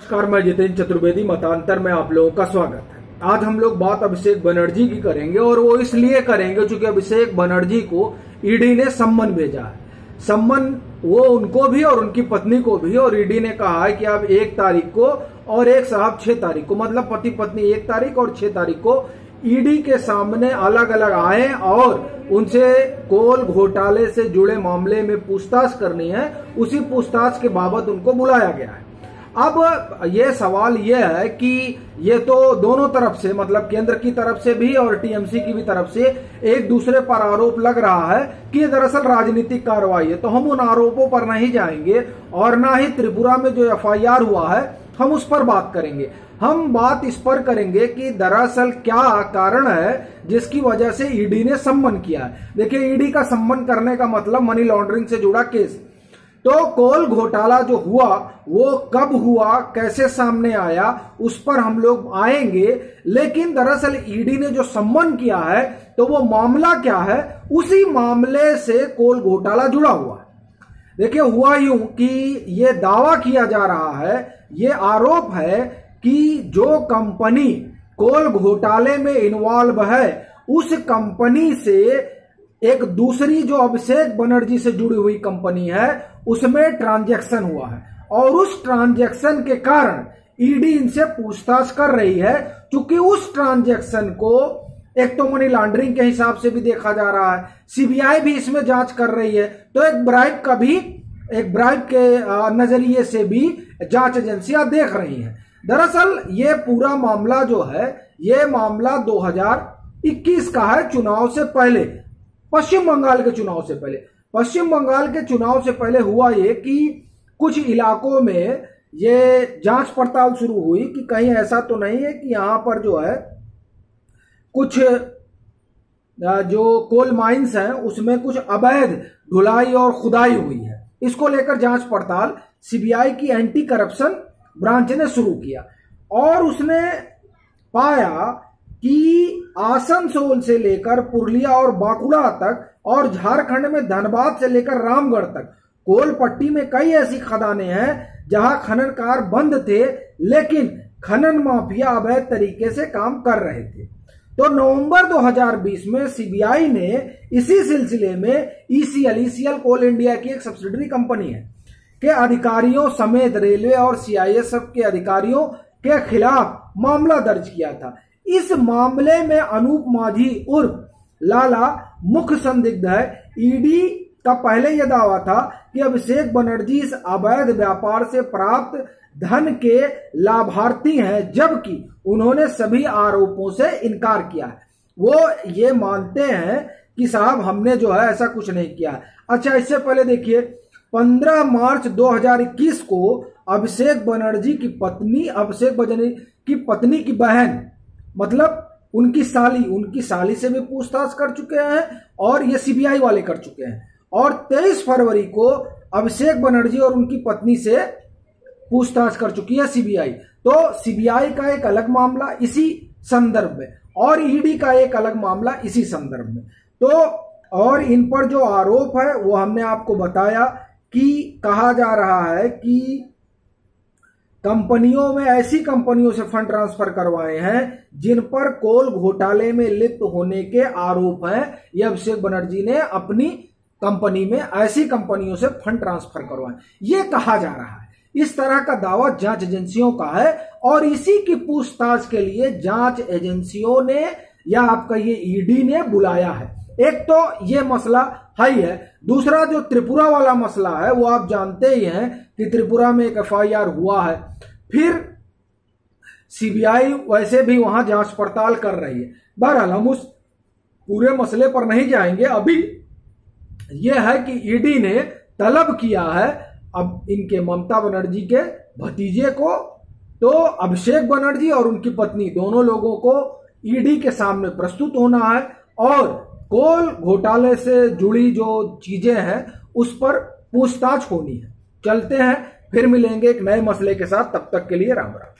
नमस्कार, मैं जितेंद्र चतुर्वेदी। मतांतर में आप लोगों का स्वागत है। आज हम लोग बात अभिषेक बनर्जी की करेंगे और वो इसलिए करेंगे क्योंकि अभिषेक बनर्जी को ईडी ने सम्मन भेजा है। सम्मन वो उनको भी और उनकी पत्नी को भी, और ईडी ने कहा है कि आप 1 तारीख को और एक साहब 6 तारीख को, मतलब पति पत्नी 1 तारीख और 6 तारीख को ईडी के सामने अलग अलग आए और उनसे कोल घोटाले से जुड़े मामले में पूछताछ करनी है। उसी पूछताछ के बाबत उनको बुलाया गया है। अब ये सवाल ये है कि ये तो दोनों तरफ से, मतलब केंद्र की तरफ से भी और टीएमसी की भी तरफ से एक दूसरे पर आरोप लग रहा है कि ये दरअसल राजनीतिक कार्रवाई है। तो हम उन आरोपों पर नहीं जाएंगे और ना ही त्रिपुरा में जो एफआईआर हुआ है हम उस पर बात करेंगे। हम बात इस पर करेंगे कि दरअसल क्या कारण है जिसकी वजह से ईडी ने सम्मन किया है। देखिए, ईडी का सम्मन करने का मतलब मनी लॉन्ड्रिंग से जुड़ा केस। तो कोल घोटाला जो हुआ वो कब हुआ, कैसे सामने आया, उस पर हम लोग आएंगे। लेकिन दरअसल ईडी ने जो सम्मन किया है तो वो मामला क्या है, उसी मामले से कोल घोटाला जुड़ा हुआ है। देखिए, हुआ यूं कि ये दावा किया जा रहा है, ये आरोप है कि जो कंपनी कोल घोटाले में इन्वॉल्व है उस कंपनी से एक दूसरी जो अभिषेक बनर्जी से जुड़ी हुई कंपनी है उसमें ट्रांजैक्शन हुआ है और उस ट्रांजैक्शन के कारण ईडी इनसे पूछताछ कर रही है। क्योंकि उस ट्रांजैक्शन को एक तो मनी लॉन्ड्रिंग के हिसाब से भी देखा जा रहा है, सीबीआई भी इसमें जांच कर रही है, तो एक ब्राइब के नजरिए से भी जांच एजेंसियां देख रही हैं। दरअसल ये पूरा मामला जो है, ये मामला 2021 का है, चुनाव से पहले, पश्चिम बंगाल के चुनाव से पहले। पश्चिम बंगाल के चुनाव से पहले हुआ ये कि कुछ इलाकों में ये जांच पड़ताल शुरू हुई कि कहीं ऐसा तो नहीं है कि यहां पर जो है कुछ जो कोल माइंस हैं उसमें कुछ अवैध ढुलाई और खुदाई हुई है। इसको लेकर जांच पड़ताल सीबीआई की एंटी करप्शन ब्रांच ने शुरू किया और उसने पाया कि आसनसोल से लेकर पुरुलिया और बांकुड़ा तक और झारखंड में धनबाद से लेकर रामगढ़ तक कोल पट्टी में कई ऐसी खदानें हैं जहां खननकार बंद थे, लेकिन खनन माफिया अवैध तरीके से काम कर रहे थे। तो नवंबर 2020 में सीबीआई ने इसी सिलसिले में ईसीएल कोल इंडिया की एक सब्सिडरी कंपनी है के अधिकारियों समेत रेलवे और सीआईएसएफ के अधिकारियों के खिलाफ मामला दर्ज किया था। इस मामले में अनूप माझी उर्फ लाला मुख्य संदिग्ध है। ईडी का पहले यह दावा था कि अभिषेक बनर्जी इस अवैध व्यापार से प्राप्त धन के लाभार्थी हैं, जबकि उन्होंने सभी आरोपों से इनकार किया है। वो ये मानते हैं कि साहब हमने जो है ऐसा कुछ नहीं किया। अच्छा, इससे पहले देखिए, 15 मार्च 2021 को अभिषेक बनर्जी की पत्नी की बहन, मतलब उनकी साली से भी पूछताछ कर चुके हैं और ये सीबीआई वाले कर चुके हैं। और 23 फरवरी को अभिषेक बनर्जी और उनकी पत्नी से पूछताछ कर चुकी है सीबीआई। तो सीबीआई का एक अलग मामला इसी संदर्भ में और ईडी का एक अलग मामला इसी संदर्भ में। तो और इन पर जो आरोप है वो हमने आपको बताया कि कहा जा रहा है कि कंपनियों में, ऐसी कंपनियों से फंड ट्रांसफर करवाए हैं जिन पर कोल घोटाले में लिप्त होने के आरोप हैं। यह अभिषेक बनर्जी ने अपनी कंपनी में ऐसी कंपनियों से फंड ट्रांसफर करवाए, ये कहा जा रहा है। इस तरह का दावा जांच एजेंसियों का है और इसी की पूछताछ के लिए जांच एजेंसियों ने या आपका ये ईडी ने बुलाया है। एक तो ये मसला है ही है, दूसरा जो त्रिपुरा वाला मसला है वो आप जानते ही हैं कि त्रिपुरा में एक एफआईआर हुआ है। फिर सीबीआई वैसे भी वहां जांच पड़ताल कर रही है। बहरहाल हम उस पूरे मसले पर नहीं जाएंगे। अभी यह है कि ईडी ने तलब किया है अब इनके ममता बनर्जी के भतीजे को, तो अभिषेक बनर्जी और उनकी पत्नी दोनों लोगों को ईडी के सामने प्रस्तुत होना है और कोल घोटाले से जुड़ी जो चीजें हैं उस पर पूछताछ होनी है। चलते हैं, फिर मिलेंगे एक नए मसले के साथ। तब तक के लिए राम राम।